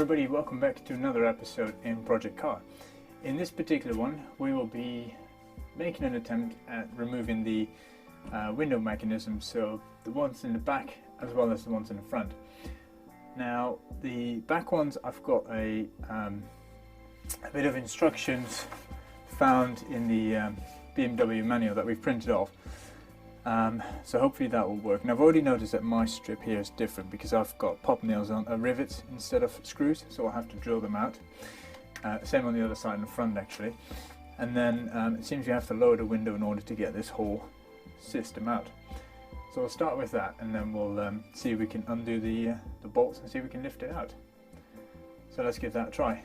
everybody, welcome back to another episode in Project C.A.R. In this particular one we will be making an attempt at removing the window mechanism, so the ones in the back as well as the ones in the front. Now the back ones, I've got a bit of instructions found in the BMW manual that we've printed off. So hopefully that will work. And I've already noticed that my strip here is different because I've got pop nails on rivets instead of screws, so I'll have to drill them out. Same on the other side in the front actually. And then it seems you have to lower the window in order to get this whole system out. So we'll start with that, and then we'll see if we can undo the bolts and see if we can lift it out. So let's give that a try.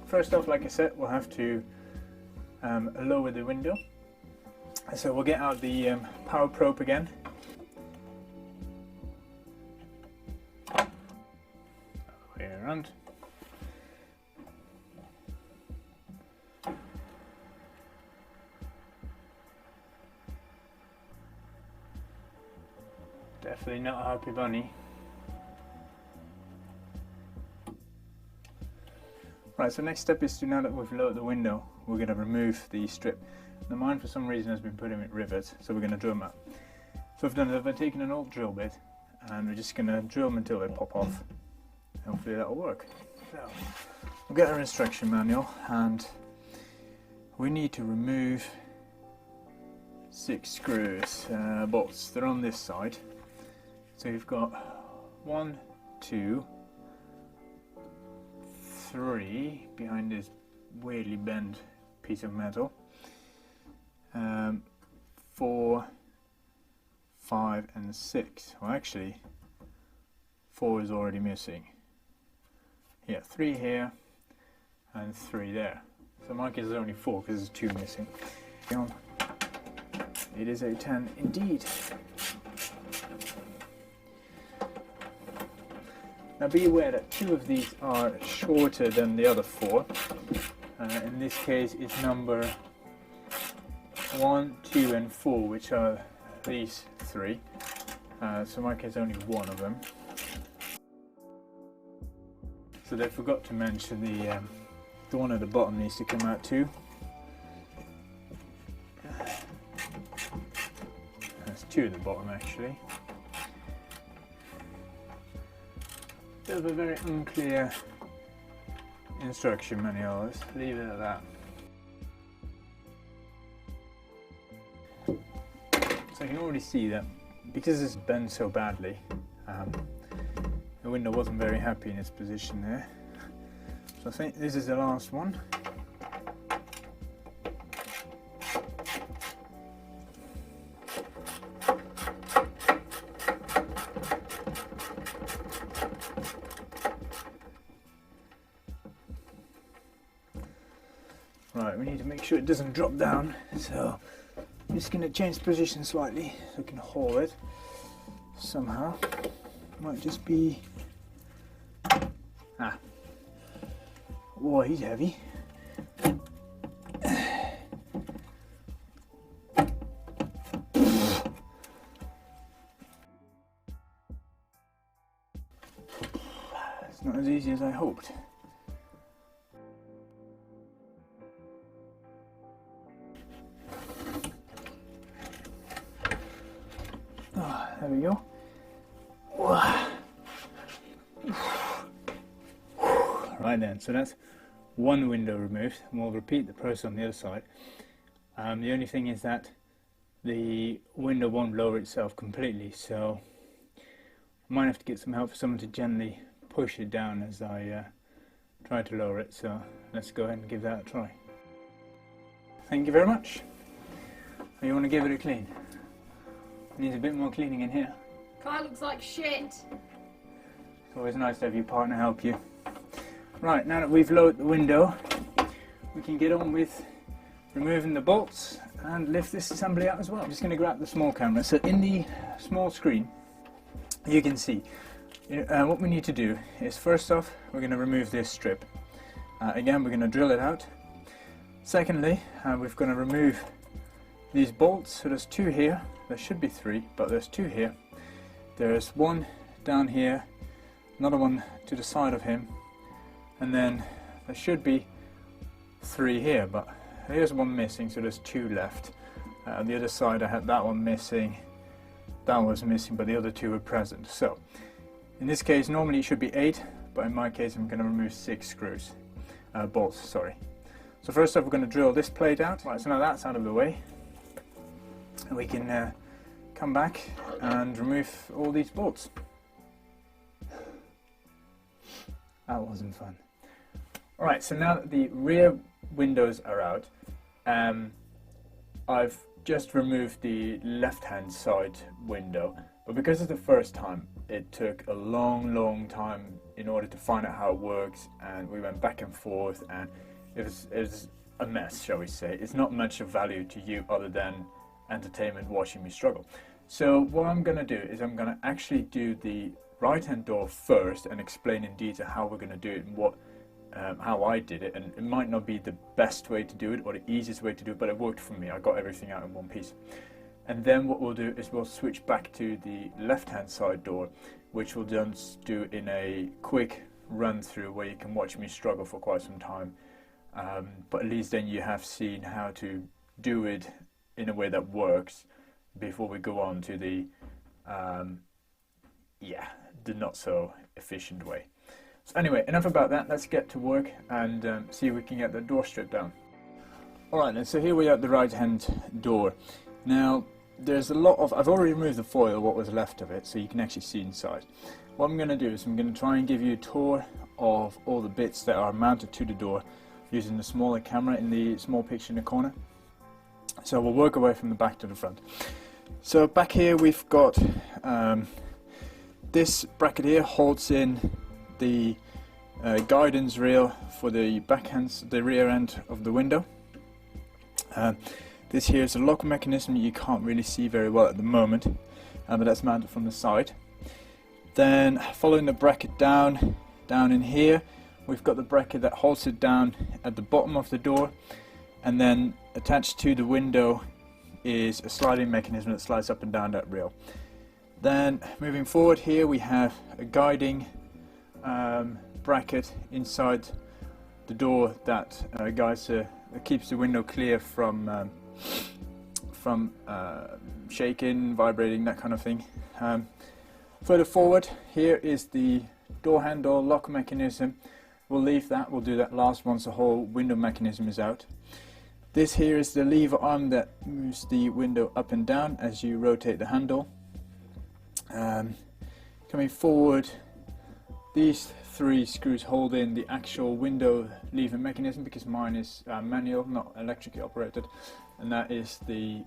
First off, like I said, we'll have to lower the window. So we'll get out the power probe again. Way around. Definitely not a happy bunny. Right, so next step is to, now that we've lowered the window, we're going to remove the strip. Now mine for some reason has been putting with rivets, so we're going to drill them out. So I've done it, I've taken an old drill bit and we're just going to drill them until they pop off. Hopefully that'll work. So we'll get our instruction manual, and we need to remove 6 screws, bolts. They're on this side. So you've got 1, 2, 3 behind this weirdly bent piece of metal. 4, 5 and 6. Well, actually 4 is already missing. Yeah, 3 here and 3 there. So my case is only 4 because there's 2 missing. It is a 10 indeed. Now be aware that 2 of these are shorter than the other 4. In this case it's number 1, 2 and 4, which are these 3. So my case only 1 of them. So they forgot to mention the one at the bottom needs to come out too. There's 2 at the bottom actually. Bit of a very unclear instruction manual, let's leave it at that. So I can already see that because it's bent so badly, the window wasn't very happy in its position there. So I think this is the last one. Right, we need to make sure it doesn't drop down, so I'm just going to change position slightly so I can haul it somehow. Might just be... Whoa, he's heavy. It's not as easy as I hoped. There we go. Right then, so that's one window removed, and we'll repeat the process on the other side. The only thing is that the window won't lower itself completely, so I might have to get some help for someone to gently push it down as I try to lower it. So let's go ahead and give that a try. Thank you very much. You want to give it a clean? Needs a bit more cleaning in here. Car looks like shit. It's always nice to have your partner help you. Right, now that we've lowered the window, we can get on with removing the bolts and lift this assembly out as well. I'm just going to grab the small camera. So in the small screen, you can see what we need to do is, first off, we're going to remove this strip. Again, we're going to drill it out. Secondly, we're going to remove these bolts. So there's 2 here. There should be 3, but there's 2 here. There's 1 down here, another one to the side of him, and then there should be 3 here, but here's one missing, so there's 2 left. On the other side I had that one missing, that one was missing, but the other 2 were present. So in this case normally it should be 8, but in my case I'm going to remove 6 screws, bolts, sorry. So first off we're going to drill this plate out. Right, so now that's out of the way, and we can come back and remove all these bolts. That wasn't fun. Alright, so now that the rear windows are out, I've just removed the left-hand side window, but because it's the first time, it took a long time in order to find out how it works, and we went back and forth, and it was a mess, shall we say. It's not much of value to you other than entertainment watching me struggle. So what I'm going to do is I'm going to actually do the right-hand door first and explain in detail how we're going to do it and what how I did it, and it might not be the best way to do it or the easiest way to do it, but it worked for me. I got everything out in one piece. And then what we'll do is we'll switch back to the left-hand side door, which we'll just do in a quick run through where you can watch me struggle for quite some time. But at least then you have seen how to do it in a way that works before we go on to the not so efficient way. So anyway, enough about that. Let's get to work and see if we can get the door stripped down. Alright then, so here we are at the right hand door. Now there's a lot of, I've already removed the foil, what was left of it, so you can actually see inside. What I'm going to do is I'm going to try and give you a tour of all the bits that are mounted to the door using the smaller camera in the small picture in the corner. So we'll work our way from the back to the front. So back here we've got this bracket here holds in the guidance rail for the the rear end of the window. This here is a lock mechanism that you can't really see very well at the moment, but that's mounted from the side. Then following the bracket down in here, we've got the bracket that holds it down at the bottom of the door, and then attached to the window is a sliding mechanism that slides up and down that rail. Then moving forward here we have a guiding bracket inside the door that keeps the window clear from shaking, vibrating, that kind of thing. Further forward here is the door handle lock mechanism. We'll leave that, we'll do that last once the whole window mechanism is out. This here is the lever arm that moves the window up and down as you rotate the handle. Coming forward, these 3 screws hold in the actual window lever mechanism, because mine is manual, not electrically operated, and that is the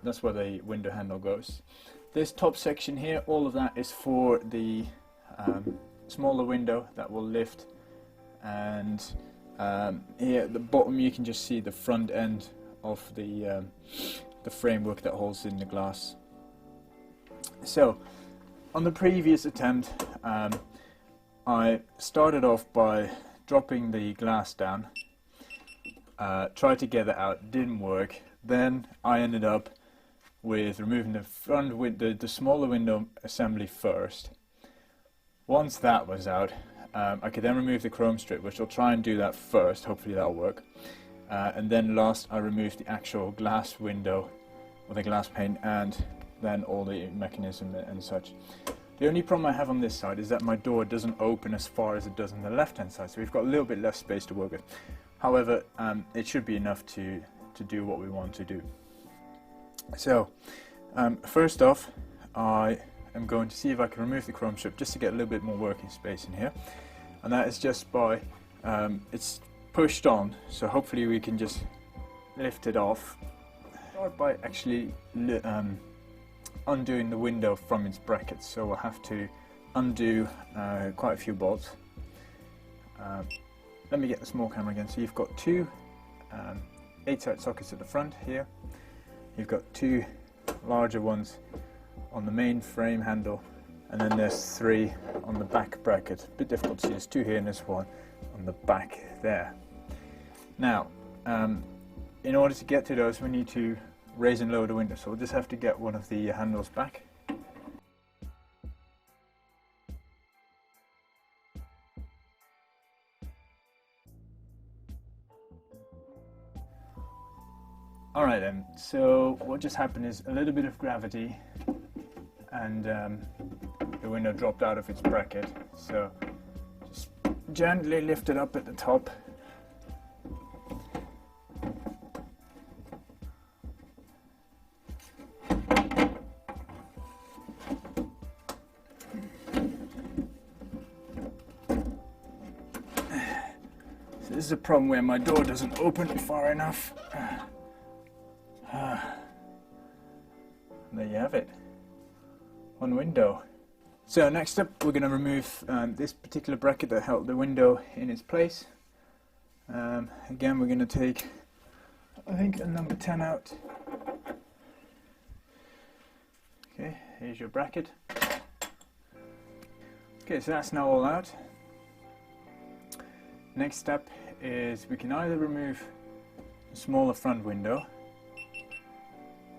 that's where the window handle goes. This top section here, all of that is for the smaller window that will lift, and here at the bottom you can just see the front end of the framework that holds in the glass. So on the previous attempt I started off by dropping the glass down, tried to get it out, didn't work. Then I ended up with removing the front window, the smaller window assembly first. Once that was out, I could then remove the chrome strip, which I'll try and do that first, hopefully that'll work. And then last I removed the actual glass window, or the glass pane, and then all the mechanism and such. The only problem I have on this side is that my door doesn't open as far as it does on the left hand side, so we've got a little bit less space to work with. However, it should be enough to do what we want to do. So first off, I am going to see if I can remove the chrome strip just to get a little bit more working space in here, and that is just by it's pushed on, so hopefully we can just lift it off. Start by actually undoing the window from its brackets, so we'll have to undo quite a few bolts. Let me get the small camera again. So you've got 2 8-side sockets at the front here. You've got 2 larger ones on the main frame handle, and then there's 3 on the back bracket. A bit difficult to see, there's 2 here and there's 1 on the back there. Now, in order to get to those, we need to raise and lower the window, so we'll just have to get one of the handles back. Alright then, so what just happened is a little bit of gravity and the window dropped out of its bracket. So just gently lift it up at the top. So this is a problem where my door doesn't open far enough. There you have it, one window. So next up we're going to remove this particular bracket that held the window in its place. Again we're going to take, I think, a number 10 out. Okay, here's your bracket. Okay, so that's now all out. Next step is we can either remove the smaller front window,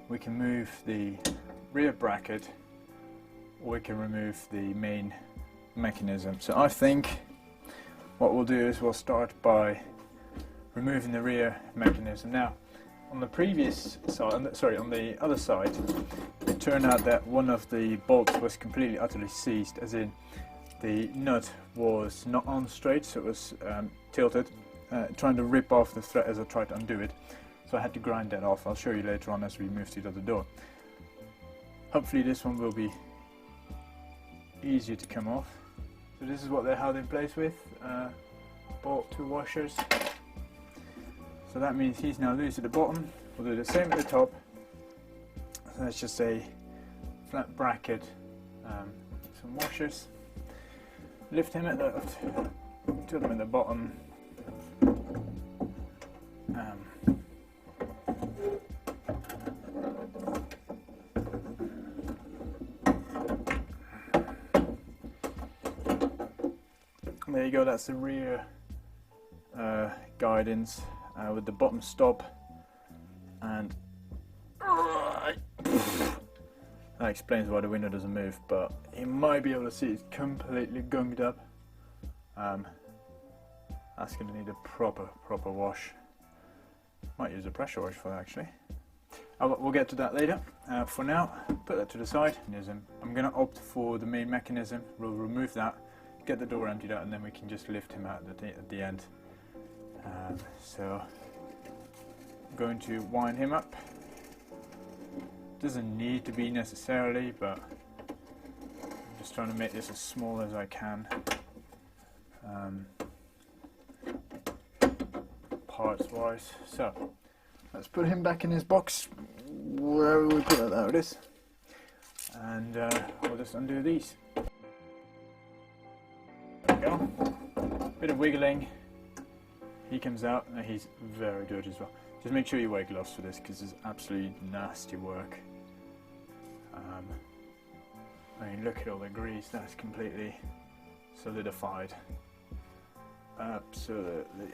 we can move the rear bracket, or we can remove the main mechanism. So I think what we'll do is we'll start by removing the rear mechanism. Now on the previous side, on the other side, it turned out that one of the bolts was completely utterly seized, as in the nut was not on straight, so it was tilted, trying to rip off the thread as I tried to undo it. So I had to grind that off. I'll show you later on as we move to the other door. Hopefully this one will be easier to come off. So this is what they're held in place with, bolt 2 washers. So that means he's now loose at the bottom. We'll do the same at the top. So that's just a flat bracket, some washers. Lift him at the, tilt him at the bottom. There you go, that's the rear guidance with the bottom stop, and that explains why the window doesn't move, but you might be able to see it's completely gunged up. That's going to need a proper wash. Might use a pressure wash for that actually. We'll get to that later. For now, put that to the side. I'm going to opt for the main mechanism. We'll remove that, get the door emptied out, and then we can just lift him out at the end. So I'm going to wind him up. Doesn't need to be necessarily, but I'm just trying to make this as small as I can, parts wise. So let's put him back in his box, wherever we put it. There it is. And we'll just undo these. There we go. Bit of wiggling. He comes out, and he's very dirty as well. Just make sure you wear gloves for this, because it's absolutely nasty work. I mean, look at all the grease, that's completely solidified. Absolutely.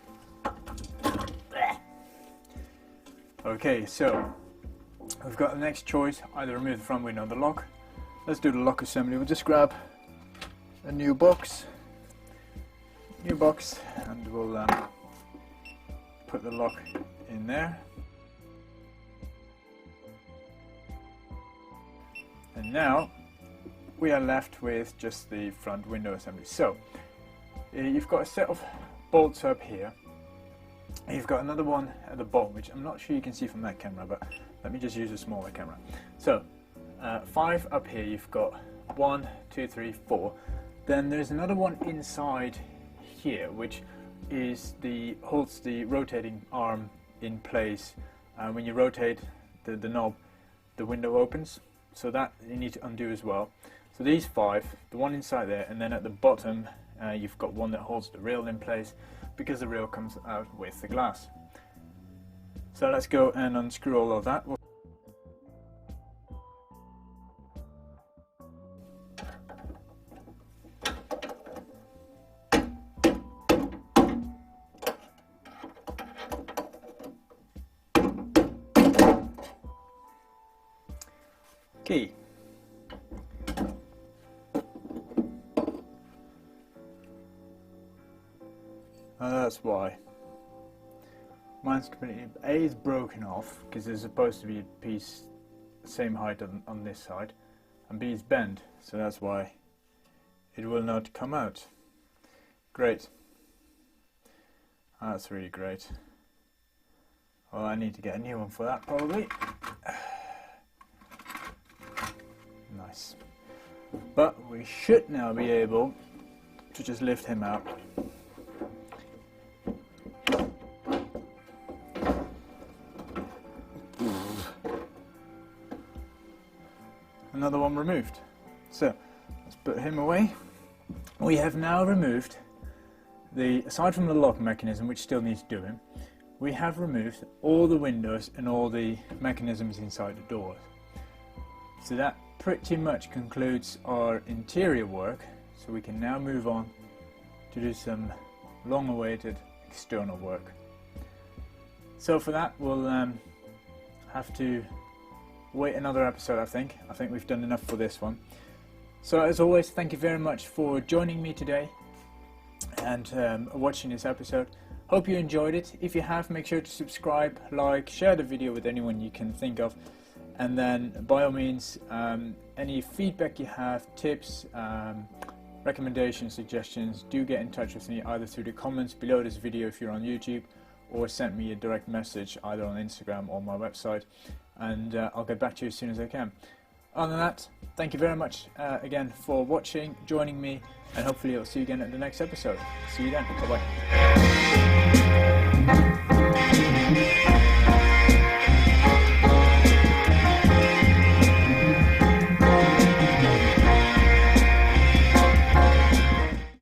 Okay, so we've got the next choice, either remove the front window or the lock. Let's do the lock assembly. We'll just grab a new box, and we'll put the lock in there. And now we are left with just the front window assembly. So you've got a set of bolts up here. You've got another one at the bottom, which I'm not sure you can see from that camera, but let me just use a smaller camera. So 5 up here. You've got 1, 2, 3, 4. Then there's another one inside here, which is holds the rotating arm in place. When you rotate the knob, the window opens, so that you need to undo as well. So these 5, the one inside there, and then at the bottom you've got one that holds the rail in place, because the rail comes out with the glass. So let's go and unscrew all of that. Key. That's why. Mine's completely, A is broken off because there's supposed to be a piece the same height on this side, and B is bent, so that's why it will not come out. Great. That's really great. Well, I need to get a new one for that probably. Nice. But we should now be able to just lift him out. Another one removed. So let's put him away. We have now removed aside from the lock mechanism, which still needs doing, we have removed all the windows and all the mechanisms inside the doors. So that pretty much concludes our interior work, so we can now move on to do some long-awaited external work. So for that we'll have to wait another episode. I think we've done enough for this one. So as always, thank you very much for joining me today and watching this episode. Hope you enjoyed it. If you have, make sure to subscribe, like, share the video with anyone you can think of, and then by all means, any feedback you have, tips, recommendations, suggestions, do get in touch with me either through the comments below this video if you're on YouTube, or send me a direct message either on Instagram or my website, and I'll get back to you as soon as I can. Other than that, thank you very much again for watching, joining me, and hopefully I'll see you again at the next episode. See you then. Bye-bye.